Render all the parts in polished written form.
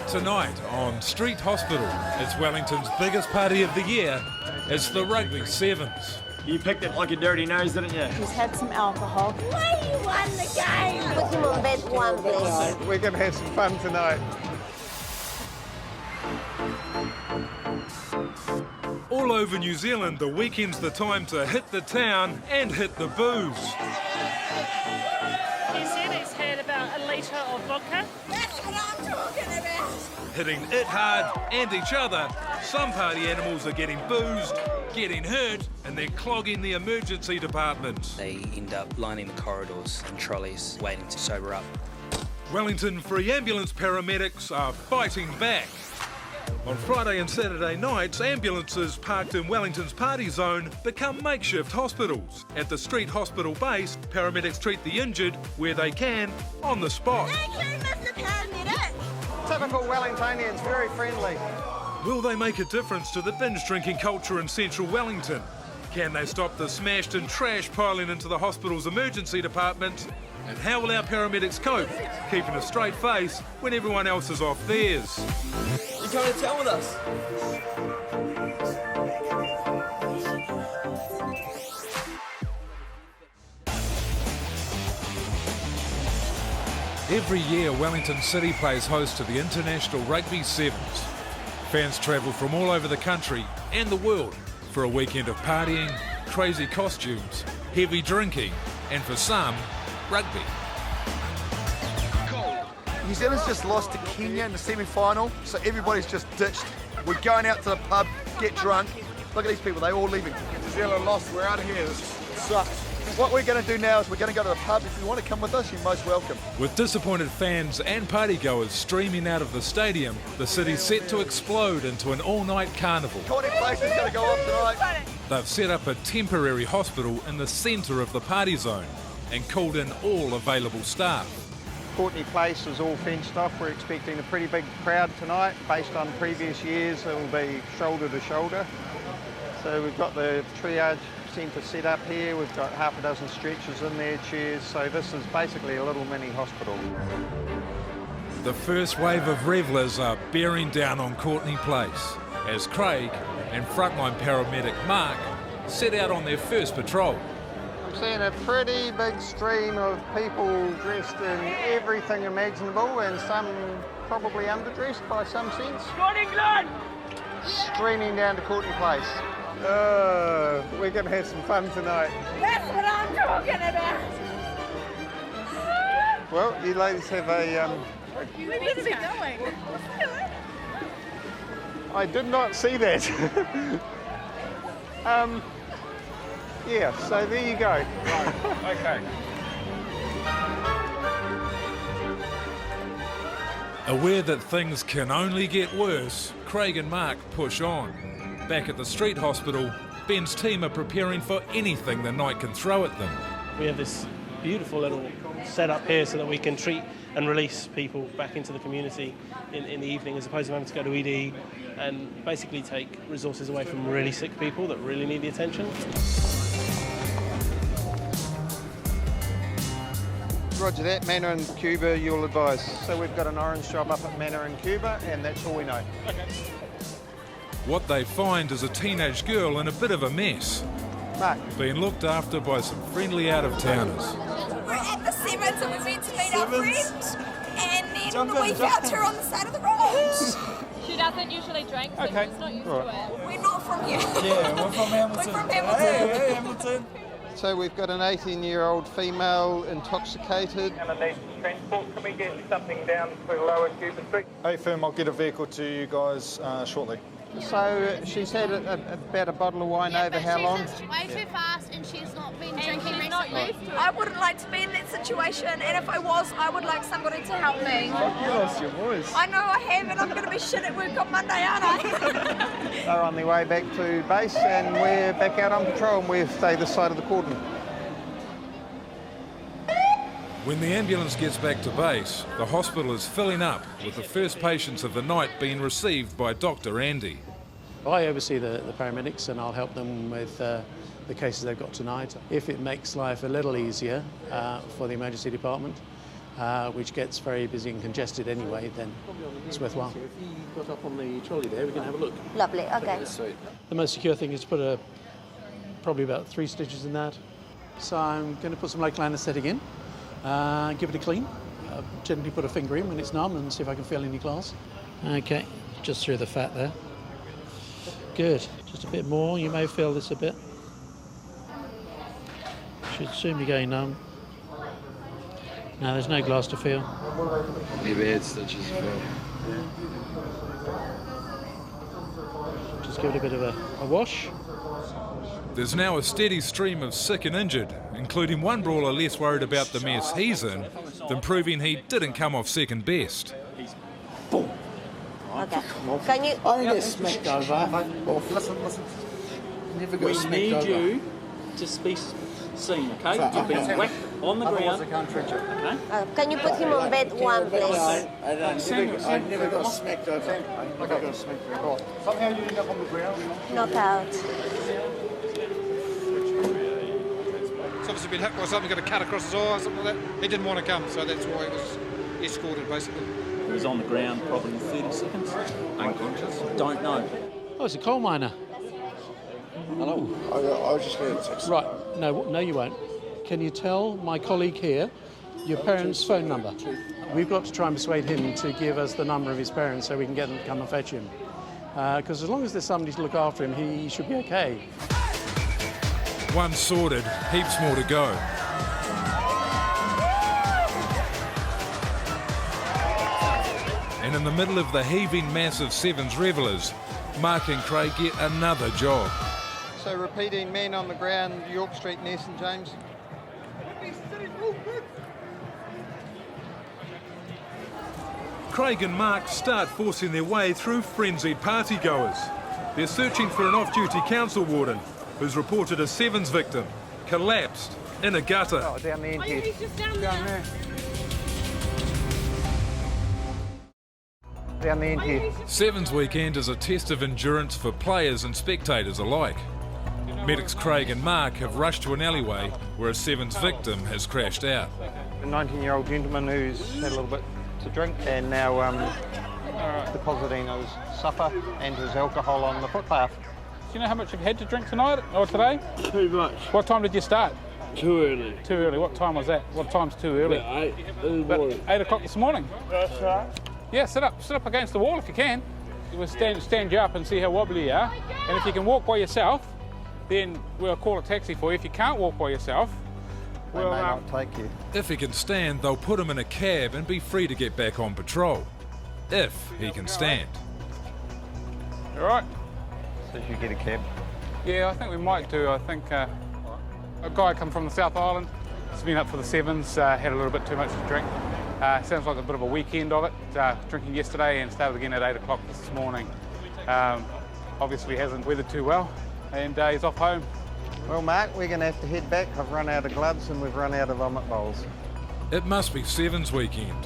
Tonight on Street Hospital, it's Wellington's biggest party of the year. It's the Rugby Sevens. You picked it like a dirty nose, didn't you? He's had some alcohol. Why you won the game? Put him on bed one, please. We're going to have some fun tonight. All over New Zealand, the weekend's the time to hit the town and hit the booze. He said he's had about a litre of vodka. That's what I'm talking about. Hitting it hard and each other, some party animals are getting boozed, getting hurt, and they're clogging the emergency departments. They end up lining the corridors and trolleys, waiting to sober up. Wellington Free Ambulance paramedics are fighting back. On Friday and Saturday nights, ambulances parked in Wellington's party zone become makeshift hospitals. At the Street Hospital base, paramedics treat the injured where they can, on the spot. Thank you, Mr. Paramedic. Typical Wellingtonians, very friendly. Will they make a difference to the binge drinking culture in central Wellington? Can they stop the smashed and trash piling into the hospital's emergency department? And how will our paramedics cope, keeping a straight face when everyone else is off theirs? You coming to town with us? Every year, Wellington City plays host to the International Rugby Sevens. Fans travel from all over the country and the world for a weekend of partying, crazy costumes, heavy drinking, and for some, rugby. New Zealand's just lost to Kenya in the semi-final, so everybody's just ditched. We're going out to the pub, get drunk. Look at these people, they're all leaving. New Zealand lost, we're out of here, this sucks. What we're going to do now is we're going to go to the pub. If you want to come with us, you're most welcome. With disappointed fans and partygoers streaming out of the stadium, the city's set to explode into an all-night carnival. Courtney Place is going to go off tonight. They've set up a temporary hospital in the centre of the party zone and called in all available staff. Courtney Place is all fenced off. We're expecting a pretty big crowd tonight. Based on previous years, it'll be shoulder to shoulder. So we've got the triage centre set up here. We've got half a dozen stretchers in there, chairs. So this is basically a little mini hospital. The first wave of revellers are bearing down on Courtney Place as Craig and frontline paramedic Mark set out on their first patrol. I'm seeing a pretty big stream of people dressed in everything imaginable and some probably underdressed by some sense. Scott England! Streaming down to Courtney Place. We're going to have some fun tonight. That's what I'm talking about. Well, you ladies have a... Where is he going? I did not see that. Yeah, so there you go. Right, okay. Aware that things can only get worse, Craig and Mark push on. Back at the Street Hospital, Ben's team are preparing for anything the night can throw at them. We have this beautiful little setup here so that we can treat and release people back into the community in the evening as opposed to having to go to ED and basically take resources away from really sick people that really need the attention. Roger that. Manor and Cuba, you'll advise. So we've got an orange job up at Manor and Cuba, and that's all we know. Okay. What they find is a teenage girl in a bit of a mess, Mark. being looked after by some friendly out-of-towners. We're at the Sevens and we're meant to meet our friend. And then we found her on the side of the road. She doesn't usually drink, so Okay. she's not used All to it. We're not from here. Yeah, we're from Hamilton. We're from Hamilton. Hey, Hamilton. So we've got an 18-year-old female intoxicated. And need transport. Can we get something down to Lower Cuba Street? Hey, firm, I'll get a vehicle to you guys shortly. So she's had about a bottle of wine over how long? She's way too fast and she's not been drinking recently. I wouldn't like to be in that situation, and if I was, I would like somebody to help me. You lost your voice. I know I have, and I'm going to be shit at work on Monday, aren't I? They're on their way back to base, and we're back out on patrol, and we stay this side of the cordon. When the ambulance gets back to base, the hospital is filling up with the first patients of the night being received by Dr. Andy. I oversee the paramedics and I'll help them with the cases they've got tonight. If it makes life a little easier for the emergency department, which gets very busy and congested anyway, then it's worthwhile. If you got up on the trolley there, we can have a look. Lovely, okay. The most secure thing is to put probably about 3 stitches in that. So I'm going to put some local anaesthetic in, give it a clean, gently put a finger in when it's numb and see if I can feel any glass. Okay, just through the fat there. Good, just a bit more, you may feel this a bit. Should soon be going numb. No, there's no glass to feel. Maybe head stitches feel. Just give it a bit of a wash. There's now a steady stream of sick and injured, including one brawler less worried about the mess he's in than proving he didn't come off second best. Okay. Can you... I didn't get smacked over. Listen. Never got smacked over. We need you to be seen, okay? You've been whacked on the ground. Okay? can you put him on bed 1, please? I never got smacked over. I got smacked over. Somehow you end up on the ground. Knockout. He's obviously been hit by something, got a cut across his eye or something like that. He didn't want to come, so that's why he was escorted, basically. He was on the ground probably 30 seconds. Unconscious? Don't know. Oh, it's a coal miner. Hello. I was just going to text. Right, no, you won't. Can you tell my colleague here your parents' phone number? We've got to try and persuade him to give us the number of his parents so we can get them to come and fetch him. Because as long as there's somebody to look after him, he should be okay. One sorted, heaps more to go. And in the middle of the heaving mass of Sevens revellers, Mark and Craig get another job. So repeating, men on the ground, York Street, near St James. Craig and Mark start forcing their way through frenzied partygoers. They're searching for an off-duty council warden who's reported a Sevens victim, collapsed in a gutter. Oh, down the end here. He's just down there. Down the end here. Sevens weekend is a test of endurance for players and spectators alike. Medics Craig and Mark have rushed to an alleyway where a Sevens victim has crashed out. A 19-year-old gentleman who's had a little bit to drink and now depositing his supper and his alcohol on the footpath. Do you know how much you've had to drink tonight or today? Too much. What time did you start? Too early. Too early. What time was that? What time's too early? About 8 in the morning. 8 o'clock this morning. That's right. Yeah, sit up against the wall if you can. We'll stand you up and see how wobbly you are. And if you can walk by yourself, then we'll call a taxi for you. If you can't walk by yourself, They may not take you. If he can stand, they'll put him in a cab and be free to get back on patrol. If he can stand. All right? So you get a cab? Yeah, I think we might do. I think a guy come from the South Island. He's been up for the Sevens, had a little bit too much to drink. Sounds like a bit of a weekend of it. Drinking yesterday and started again at 8 o'clock this morning. Obviously hasn't weathered too well and he's off home. Well, Mark, we're going to have to head back. I've run out of gloves and we've run out of vomit bowls. It must be Sevens weekend.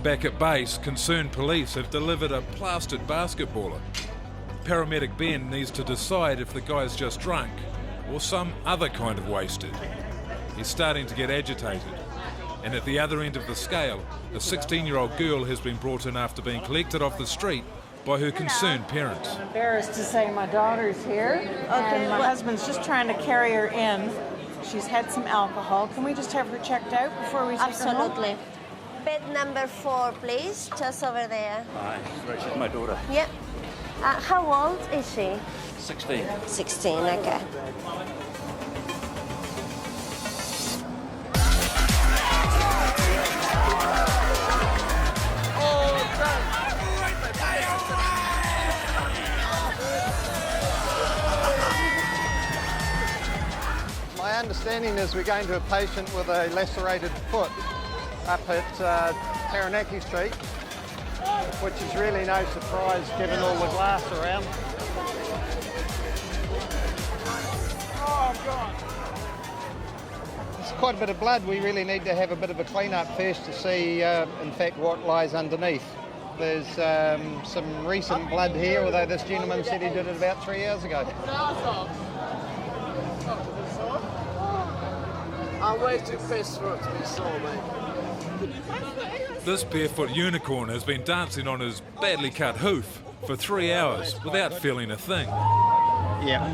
Back at base, concerned police have delivered a plastered basketballer. Paramedic Ben needs to decide if the guy's just drunk or some other kind of wasted. He's starting to get agitated. And at the other end of the scale, a 16-year-old girl has been brought in after being collected off the street by her concerned parents. I'm embarrassed to say my daughter's here, and my husband's just trying to carry her in. She's had some alcohol. Can we just have her checked out before we take her home? Absolutely. Bed number 4, please, just over there. Hi, she's my daughter. Yep. How old is she? 16. 16, okay. My understanding is we're going to a patient with a lacerated foot up at Taranaki Street, which is really no surprise given all the glass around. Oh, God. There's quite a bit of blood. We really need to have a bit of a clean-up first to see, in fact, what lies underneath. There's some recent blood here, although this gentleman said he did it about 3 years ago. I'm way too pissed for it to be sore, mate. This barefoot unicorn has been dancing on his badly cut hoof for 3 hours without feeling a thing. Yeah.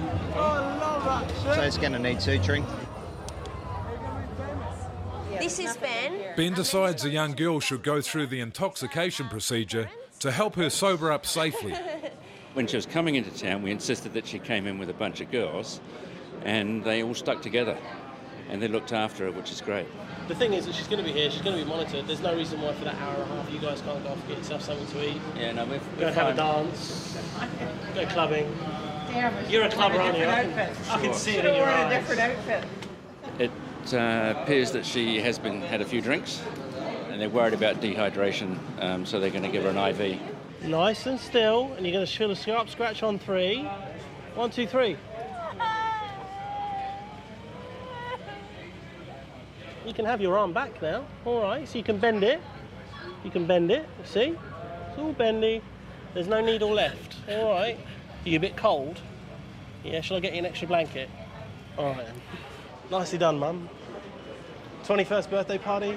So it's going to need suturing. This is Ben. Ben decides a young girl should go through the intoxication procedure to help her sober up safely. When she was coming into town, we insisted that she came in with a bunch of girls, and they all stuck together, and they looked after her, which is great. The thing is that she's going to be here, she's going to be monitored. There's no reason why for that hour and a half you guys can't go off and get yourself something to eat. Yeah, no, we're Go and have a dance, go clubbing. You're a clubber, aren't you? I can see it in your eyes. a different outfit. It appears that she has had a few drinks, and they're worried about dehydration, so they're going to give her an IV. Nice and still, and you're going to feel a sharp scratch on 3. 1, 2, 3. You can have your arm back now. All right, so you can bend it. You can bend it, see? It's all bendy. There's no needle left. All right. Are you a bit cold? Yeah, shall I get you an extra blanket? All right. Nicely done, Mum. 21st birthday party.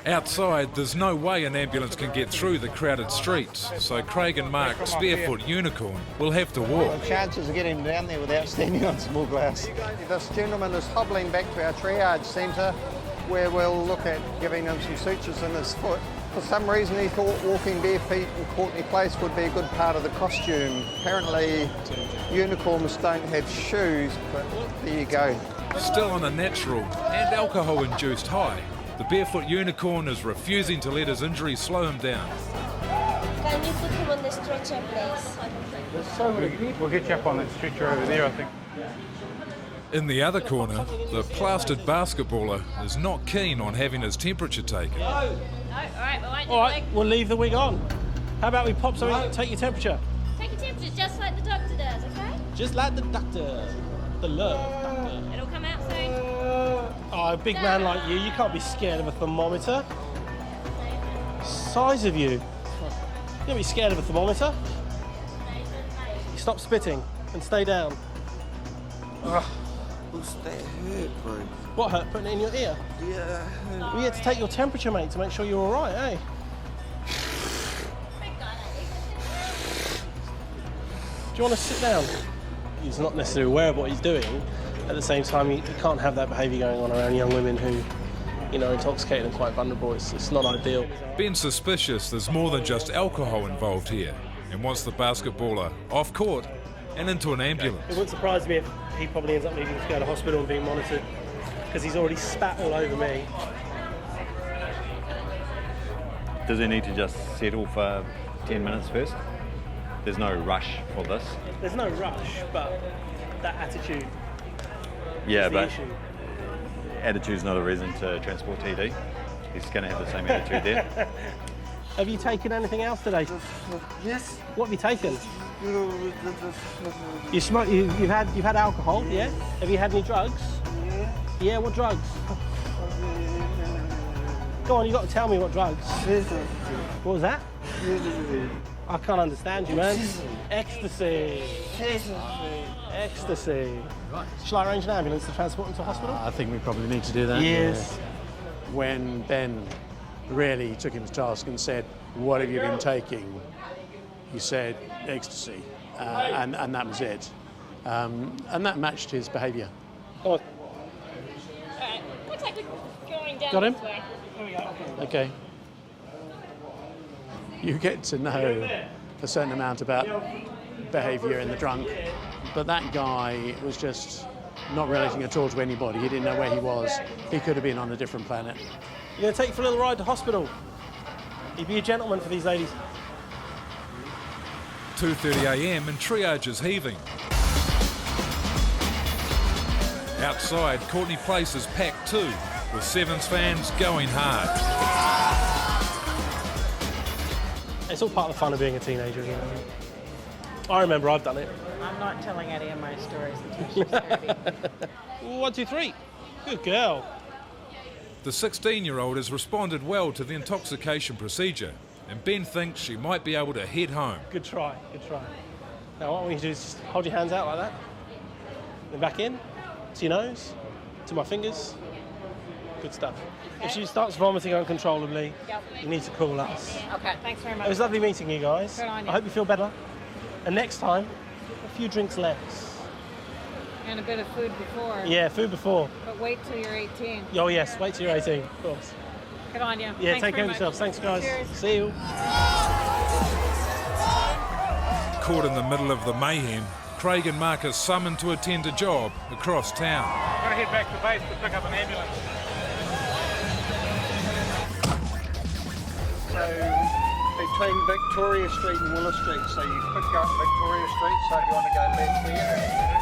Outside, there's no way an ambulance can get through the crowded streets, so Craig and Mark's barefoot unicorn will have to walk. The chances of getting down there without standing on small glass. This gentleman is hobbling back to our triage centre, where we'll look at giving him some sutures in his foot. For some reason he thought walking bare feet in Courtney Place would be a good part of the costume. Apparently unicorns don't have shoes, but there you go. Still on a natural and alcohol-induced high, the barefoot unicorn is refusing to let his injuries slow him down. Can you put him on the stretcher, please? There's so many people. We'll get you up on that stretcher over there, I think. In the other corner, the plastered basketballer is not keen on having his temperature taken. No, all right, we won't do All right, we'll leave the wig on. How about we pop something to take your temperature? Take your temperature just like the doctor does, okay? Just like the doctor. The love doctor. It'll come out soon. Oh, a big man like you can't be scared of a thermometer. Size of you. You can't be scared of a thermometer. You stop spitting and stay down. What's that hurt, bro? What hurt? Putting it in your ear? Yeah. We had to take your temperature, mate, to make sure you're all right, eh? Do you want to sit down? He's not necessarily aware of what he's doing. At the same time, you can't have that behaviour going on around young women who, are intoxicated and quite vulnerable. It's not ideal. Ben's suspicious there's more than just alcohol involved here and wants the basketballer off court and into an ambulance. It wouldn't surprise me if he probably ends up needing to go to hospital and being monitored because he's already spat all over me. Does he need to just settle for 10 minutes first? There's no rush for this. There's no rush, but that attitude Yeah, is the but issue. attitude's not a reason to transport TD. He's going to have the same attitude there. Have you taken anything else today? Yes. What have you taken? You smoke. You've had alcohol, yeah? Have you had any drugs? Yeah. What drugs? Go on, you got to tell me what drugs. What was that? I can't understand you, man. Ecstasy. Ecstasy. Shall I arrange an ambulance to transport him to hospital? I think we probably need to do that. Yes. When Ben really took him to task and said, "What have you been taking?" he said, "Ecstasy," and that was it. And that matched his behaviour. Oh. Looks like we're going down Got him? this way. Here we go. Okay. You get to know a certain amount about behaviour in the drunk, but that guy was just not relating at all to anybody. He didn't know where he was. He could have been on a different planet. You're going to take you for a little ride to hospital. You'd be a gentleman for these ladies. 2:30 a.m. and triage is heaving. Outside, Courtney Place is packed too, with Sevens fans going hard. It's all part of the fun of being a teenager, isn't it? I remember I've done it. I'm not telling any of my stories until she's 30. 1, 2, 3. Good girl. The 16-year-old has responded well to the intoxication procedure, and Ben thinks she might be able to head home. Good try, good try. Now what I want you to do is just hold your hands out like that. Then back in, to your nose, to my fingers. Good stuff. If she starts vomiting uncontrollably, you need to call us. Okay, thanks very much. It was lovely meeting you guys. Good on you. I hope you feel better. And next time, a few drinks less. And a bit of food before. Yeah, food before. But wait till you're 18. Oh yes, wait till you're 18, of course. Good on you. Yeah, Thanks take care very of much. yourselves. Thanks, guys. Cheers. See you. Caught in the middle of the mayhem, Craig and Mark are summoned to attend a job across town. I've got to head back to base to pick up an ambulance. So between Victoria Street and Willow Street, so you could go up Victoria Street, so if you want to go left there.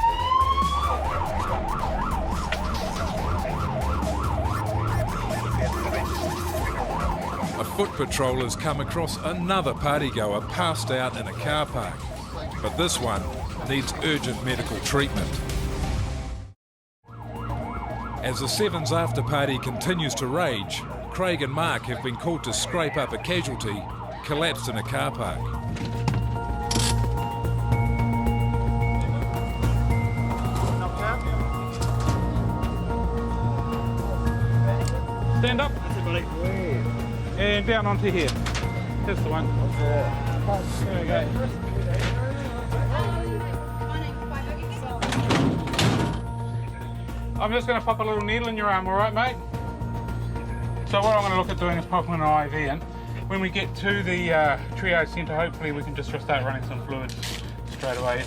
A foot patrol has come across another partygoer passed out in a car park, but this one needs urgent medical treatment. As the Sevens after party continues to rage, Craig and Mark have been called to scrape up a casualty collapsed in a car park. Stand up. And down onto here. Here's the one. There we go. I'm just going to pop a little needle in your arm, all right, mate? So what I'm going to look at doing is popping an IV in. When we get to the triage centre, hopefully we can just start running some fluids straight away.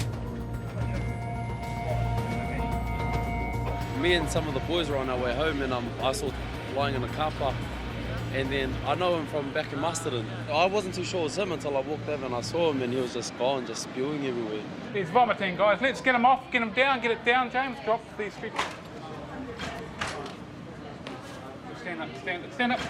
Me and some of the boys were on our way home, and I saw lying in a car park. And then I know him from back in Masterton. I wasn't too sure it was him until I walked over and I saw him, and he was just gone, just spewing everywhere. He's vomiting, guys. Let's get him off, get him down, get it down, James. Drop these feet. Stand up, stand up, stand up.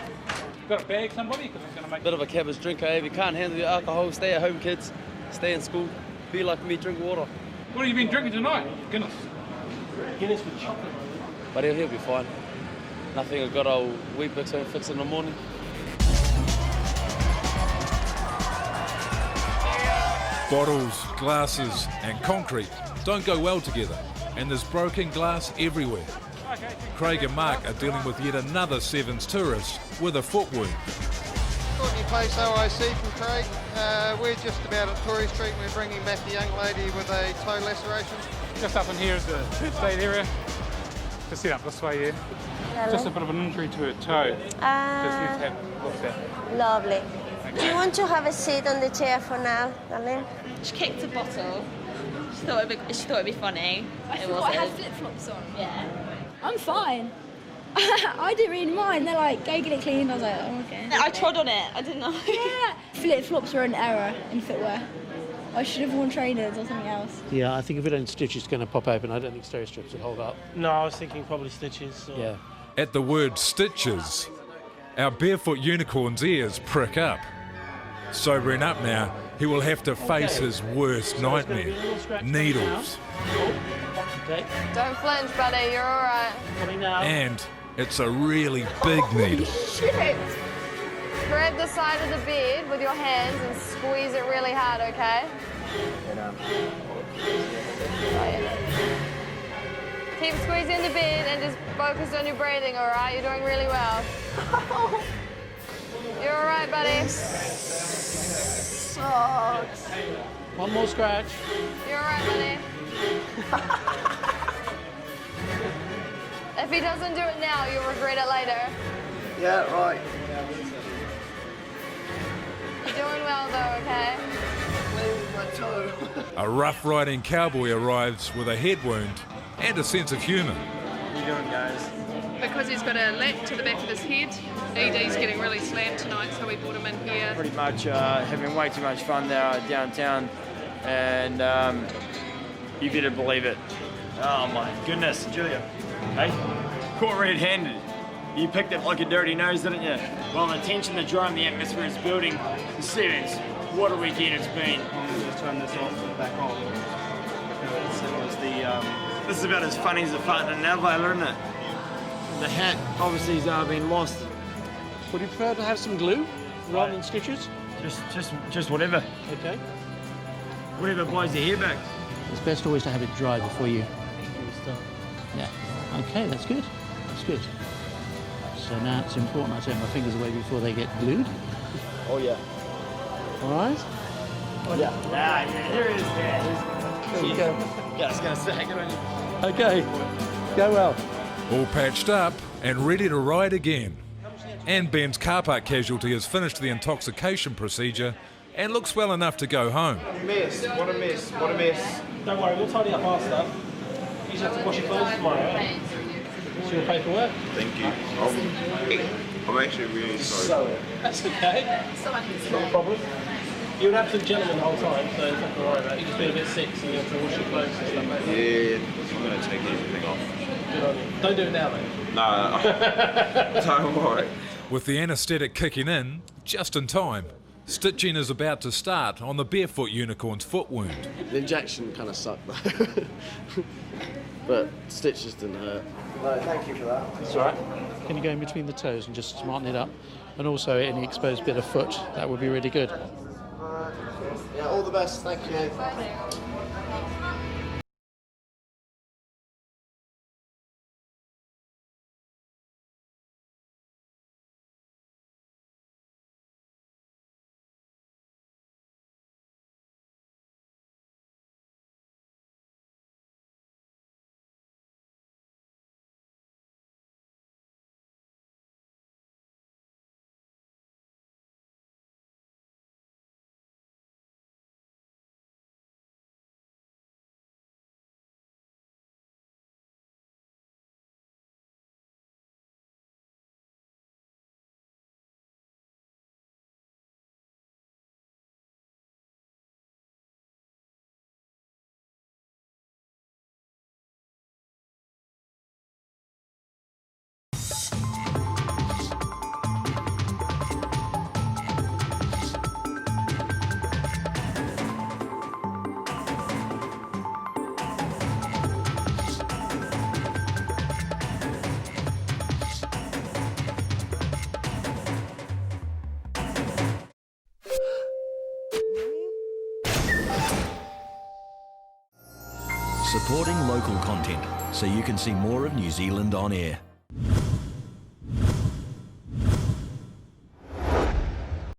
Got a bag, somebody? Because he's going to make... Bit of a cabbage drinker. If you can't handle your alcohol, stay at home, kids. Stay in school. Be like me, drink water. What have you been drinking tonight? Guinness. Guinness with chocolate. But he'll be fine. Nothing a good old Weet-Bix won't fix in the morning. Bottles, glasses and concrete don't go well together, and there's broken glass everywhere. Craig and Mark are dealing with yet another Sevens tourist with a foot wound. Courtney Place OIC from Craig. We're just about at Tory Street. We're bringing back a young lady with a toe laceration. Just up in here is the first aid area. Just sit up this way here. Just a bit of an injury to her toe. Just need to have looked at. Lovely. Do you want to have a seat on the chair for now, darling? She kicked a bottle. She thought it'd be funny. I thought I had flip-flops on. Yeah. I'm fine. I didn't really mind. They're like, go get it cleaned. I was like, oh, okay. I trod on it. I didn't know. Yeah. Flip-flops are an error in footwear. I should have worn trainers or something else. Yeah, I think if we don't stitch, it's going to pop open. I don't think stereo strips would hold up. No, I was thinking probably stitches. Or... Yeah. At the word stitches, our barefoot unicorn's ears prick up. Sobering up now, he will have to face his worst nightmare, needles. Okay. Don't flinch, buddy, you're all right. Coming now. And it's a really big needle. Shit! Grab the side of the bed with your hands and squeeze it really hard, okay? Keep squeezing the bed and just focus on your breathing, all right? You're doing really well. You're all right, buddy. Sucks. One more scratch. You're all right, buddy. If he doesn't do it now, you'll regret it later. Yeah, right. You're doing well, though, okay? Where's my toe? A rough-riding cowboy arrives with a head wound and a sense of humour. How you doing, guys? Because he's got a lap to the back of his head. ED's getting really slammed tonight, so we brought him in here. Pretty much having way too much fun there downtown, and you better believe it. Oh my goodness, Julia. Hey, caught red-handed. You picked it like a dirty nose, didn't you? Well, the tension, the dry, and the atmosphere is building. The Sevens, what a weekend it's been. Just turn this off and back on. This is about as funny as a fart in an elevator, isn't it? The hat obviously has been lost. Would you prefer to have some glue rather than stitches? Just whatever. Okay. Whatever blows your hair back. It's best always to have it dry before you start. Yeah. Okay, that's good. That's good. So now it's important I take my fingers away before they get glued. Oh yeah. All right? Yeah, here it is. There we go. Yeah, I was gonna say, good on you. Okay, go well. All patched up and ready to ride again. And Ben's car park casualty has finished the intoxication procedure and looks well enough to go home. What a mess, what a mess, what a mess. Don't worry, we'll tidy up our stuff. You just have to wash your clothes tomorrow, right? It's your paperwork. Thank you. I'm actually really sorry. That's okay. It's not a problem. You're an absolute gentleman the whole time, so there's nothing to worry about. You've just been a bit sick, so you have to wash your clothes and stuff like that. Yeah, I'm going to take everything off. Good on you. Don't do it now, mate. No, don't worry. With the anaesthetic kicking in, just in time, stitching is about to start on the barefoot unicorn's foot wound. The injection kind of sucked though. But stitches didn't hurt. No, thank you for that. That's all right. Can you go in between the toes and just smarten it up? And also any exposed bit of foot, that would be really good. Yeah, all the best. Thank you. Supporting local content so you can see more of New Zealand on air.